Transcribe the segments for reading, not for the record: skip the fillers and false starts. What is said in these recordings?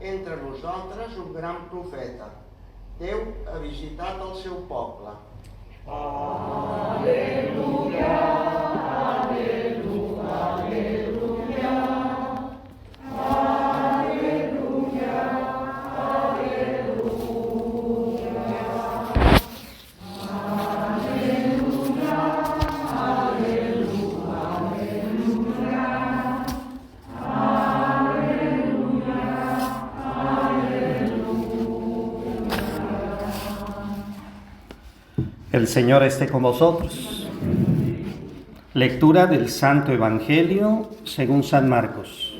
Entre nosaltres un gran profeta. Déu ha visitat el seu poble. Aleluia, aleluia, aleluia. Aleluia, aleluia. Aleluia, aleluia, aleluia. El Señor esté con vosotros. Lectura del Santo Evangelio según San Marcos.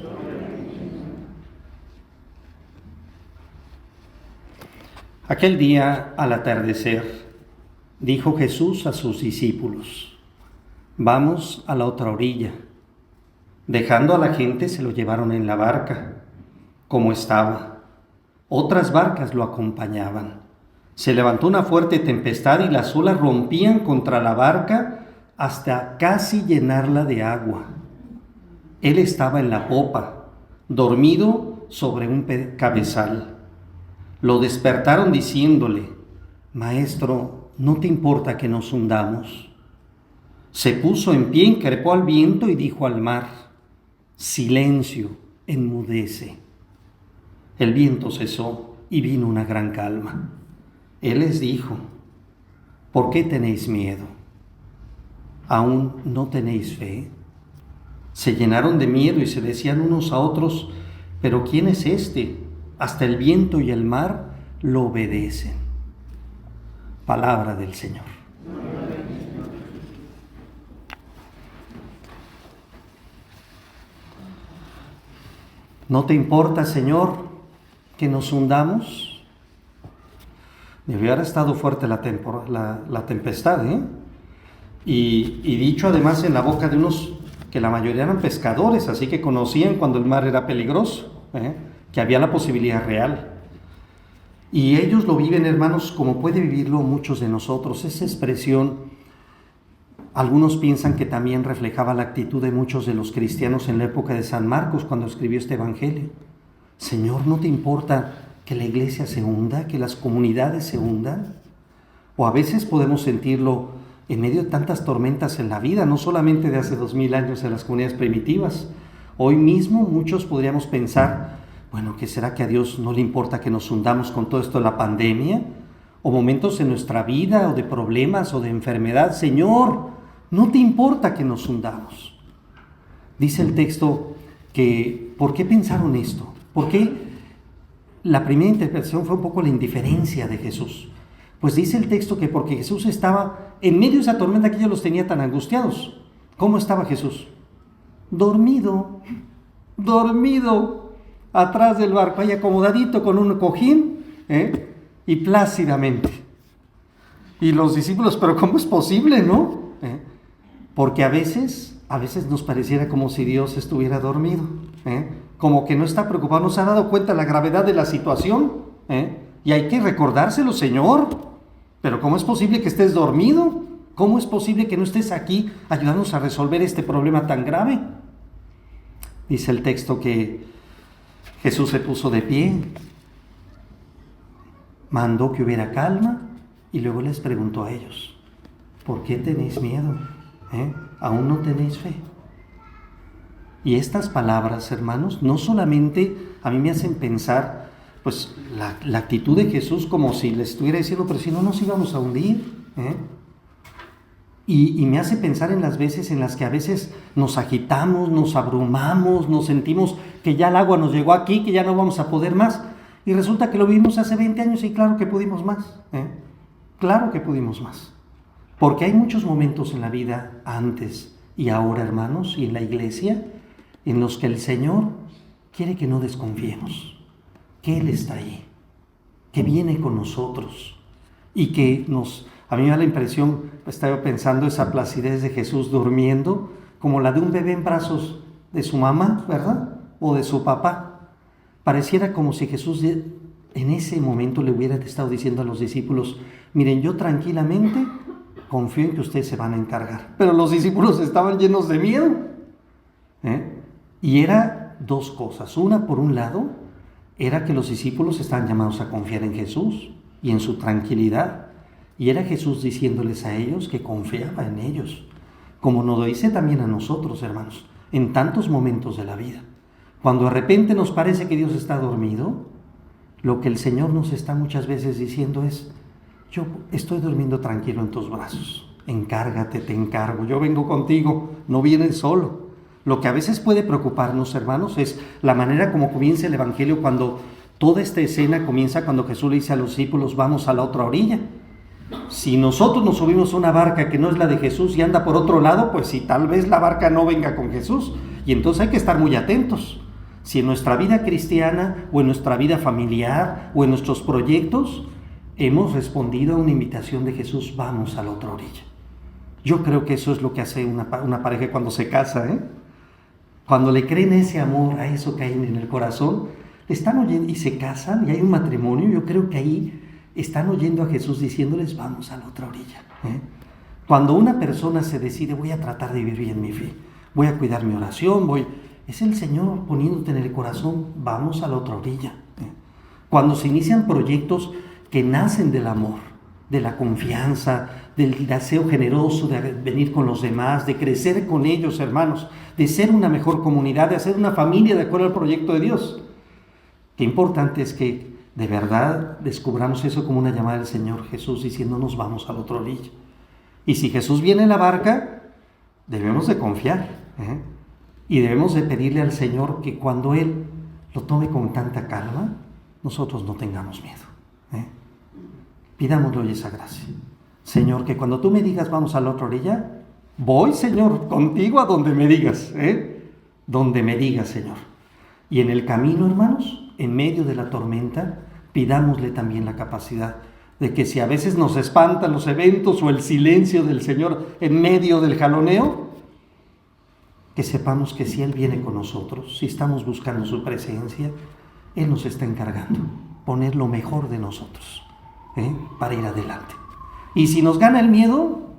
Aquel día, al atardecer, dijo Jesús a sus discípulos: vamos a la otra orilla. Dejando a la gente, se lo llevaron en la barca, como estaba. Otras barcas lo acompañaban. Se levantó una fuerte tempestad y las olas rompían contra la barca hasta casi llenarla de agua. Él estaba en la popa, dormido sobre un cabezal. Lo despertaron diciéndole: Maestro, ¿no te importa que nos hundamos? Se puso en pie, increpó al viento y dijo al mar: silencio, enmudece. El viento cesó y vino una gran calma. Él les dijo: ¿por qué tenéis miedo? ¿Aún no tenéis fe? Se llenaron de miedo y se decían unos a otros: ¿pero quién es este? Hasta el viento y el mar lo obedecen. Palabra del Señor. ¿No te importa, Señor, que nos hundamos? Debió haber estado fuerte la tempestad, ¿eh? Y dicho además en la boca de unos que la mayoría eran pescadores, así que conocían cuando el mar era peligroso, que había la posibilidad real. Y ellos lo viven, hermanos, como puede vivirlo muchos de nosotros. Esa expresión, algunos piensan que también reflejaba la actitud de muchos de los cristianos en la época de San Marcos cuando escribió este evangelio. Señor, ¿no te importa que la iglesia se hunda, que las comunidades se hundan? O a veces podemos sentirlo en medio de tantas tormentas en la vida, no solamente de hace 2000 años en las comunidades primitivas. Hoy mismo muchos podríamos pensar: bueno, ¿qué será que a Dios no le importa que nos hundamos con todo esto de la pandemia? O momentos en nuestra vida, o de problemas, o de enfermedad. Señor, ¿no te importa que nos hundamos? Dice el texto que, ¿por qué pensaron esto? ¿Por qué? La primera interpretación fue un poco la indiferencia de Jesús. Pues dice el texto que porque Jesús estaba en medio de esa tormenta que ellos los tenía tan angustiados. ¿Cómo estaba Jesús? Dormido, atrás del barco, ahí acomodadito con un cojín, y plácidamente. Y los discípulos: ¿pero cómo es posible, no? Porque a veces nos pareciera como si Dios estuviera dormido, como que no está preocupado, no se ha dado cuenta de la gravedad de la situación, y hay que recordárselo: Señor, pero ¿cómo es posible que estés dormido? ¿Cómo es posible que no estés aquí ayudándonos a resolver este problema tan grave? Dice el texto que Jesús se puso de pie, mandó que hubiera calma y luego les preguntó a ellos: ¿por qué tenéis miedo? ¿Aún no tenéis fe? Y estas palabras, hermanos, no solamente a mí me hacen pensar pues la actitud de Jesús como si les estuviera diciendo: pero si no nos íbamos a hundir, Y me hace pensar en las veces en las que a veces nos agitamos, nos abrumamos, nos sentimos que ya el agua nos llegó aquí, que ya no vamos a poder más. Y resulta que lo vivimos hace 20 años y claro que pudimos más, Claro que pudimos más. Porque hay muchos momentos en la vida, antes y ahora, hermanos, y en la iglesia, en los que el Señor quiere que no desconfiemos, que Él está ahí, que viene con nosotros, y que a mí me da la impresión, estaba pensando esa placidez de Jesús durmiendo, como la de un bebé en brazos de su mamá, ¿verdad? O de su papá. Pareciera como si Jesús en ese momento le hubiera estado diciendo a los discípulos: miren, yo tranquilamente confío en que ustedes se van a encargar. Pero los discípulos estaban llenos de miedo. Y era dos cosas. Una, por un lado, era que los discípulos estaban llamados a confiar en Jesús y en su tranquilidad. Y era Jesús diciéndoles a ellos que confiaba en ellos, como nos lo dice también a nosotros, hermanos, en tantos momentos de la vida. Cuando de repente nos parece que Dios está dormido, lo que el Señor nos está muchas veces diciendo es: yo estoy durmiendo tranquilo en tus brazos, encárgate, te encargo, yo vengo contigo, no vienes solo. Lo que a veces puede preocuparnos, hermanos, es la manera como comienza el Evangelio, cuando toda esta escena comienza cuando Jesús le dice a los discípulos: vamos a la otra orilla. Si nosotros nos subimos a una barca que no es la de Jesús y anda por otro lado, pues si tal vez la barca no venga con Jesús, y entonces hay que estar muy atentos. Si en nuestra vida cristiana o en nuestra vida familiar o en nuestros proyectos hemos respondido a una invitación de Jesús, vamos a la otra orilla. Yo creo que eso es lo que hace una pareja cuando se casa, Cuando le creen ese amor, a eso que hay en el corazón, le están oyendo y se casan y hay un matrimonio. Yo creo que ahí están oyendo a Jesús diciéndoles: vamos a la otra orilla. Cuando una persona se decide: voy a tratar de vivir bien mi fe, voy a cuidar mi oración, es el Señor poniéndote en el corazón: vamos a la otra orilla. Cuando se inician proyectos que nacen del amor, de la confianza, del deseo generoso de venir con los demás, de crecer con ellos, hermanos, de ser una mejor comunidad, de hacer una familia de acuerdo al proyecto de Dios. Qué importante es que de verdad descubramos eso como una llamada del Señor Jesús diciéndonos: vamos a la otra orilla. Y si Jesús viene en la barca, debemos de confiar, y debemos de pedirle al Señor que cuando Él lo tome con tanta calma, nosotros no tengamos miedo. Pidámosle hoy esa gracia. Señor, que cuando tú me digas: vamos a la otra orilla, voy, Señor, contigo a donde me digas, donde me digas, Señor. Y en el camino, hermanos, en medio de la tormenta, pidámosle también la capacidad de que si a veces nos espantan los eventos o el silencio del Señor en medio del jaloneo, que sepamos que si Él viene con nosotros, si estamos buscando su presencia, Él nos está encargando poner lo mejor de nosotros, para ir adelante. Y si nos gana el miedo,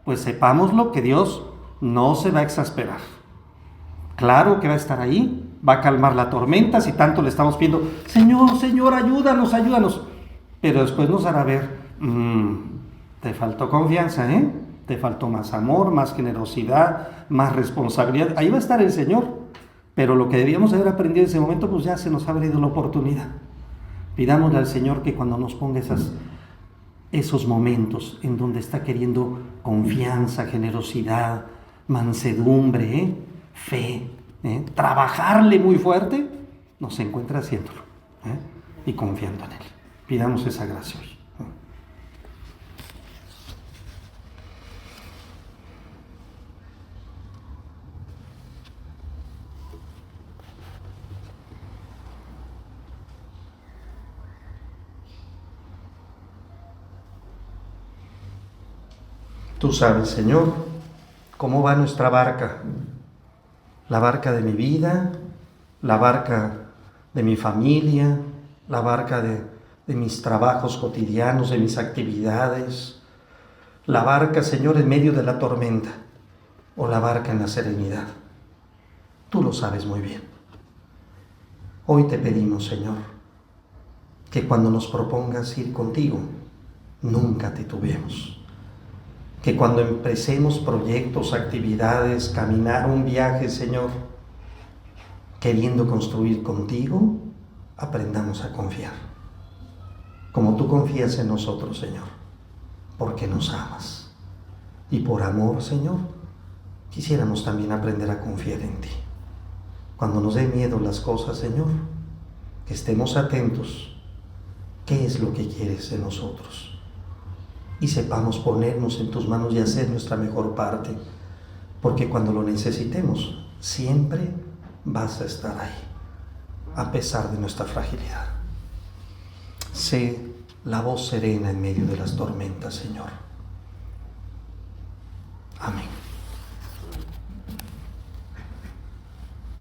pues sepámoslo, que Dios no se va a exasperar. Claro que va a estar ahí, va a calmar la tormenta, si tanto le estamos pidiendo: Señor, Señor, ayúdanos, ayúdanos. Pero después nos hará ver: te faltó confianza, te faltó más amor, más generosidad, más responsabilidad. Ahí va a estar el Señor. Pero lo que debíamos haber aprendido en ese momento, pues ya se nos ha venido la oportunidad. Pidámosle al Señor que cuando nos ponga esos momentos en donde está queriendo confianza, generosidad, mansedumbre, fe, trabajarle muy fuerte, nos encuentra haciéndolo, y confiando en Él. Pidamos esa gracia hoy. Tú sabes, Señor, cómo va nuestra barca, la barca de mi vida, la barca de mi familia, la barca de mis trabajos cotidianos, de mis actividades, la barca, Señor, en medio de la tormenta, o la barca en la serenidad. Tú lo sabes muy bien. Hoy te pedimos, Señor, que cuando nos propongas ir contigo, nunca titubeemos. Que cuando empecemos proyectos, actividades, caminar un viaje, Señor, queriendo construir contigo, aprendamos a confiar. Como tú confías en nosotros, Señor, porque nos amas. Y por amor, Señor, quisiéramos también aprender a confiar en ti. Cuando nos dé miedo las cosas, Señor, que estemos atentos. ¿Qué es lo que quieres de nosotros? Y sepamos ponernos en tus manos y hacer nuestra mejor parte, porque cuando lo necesitemos, siempre vas a estar ahí, a pesar de nuestra fragilidad. Sé la voz serena en medio de las tormentas, Señor.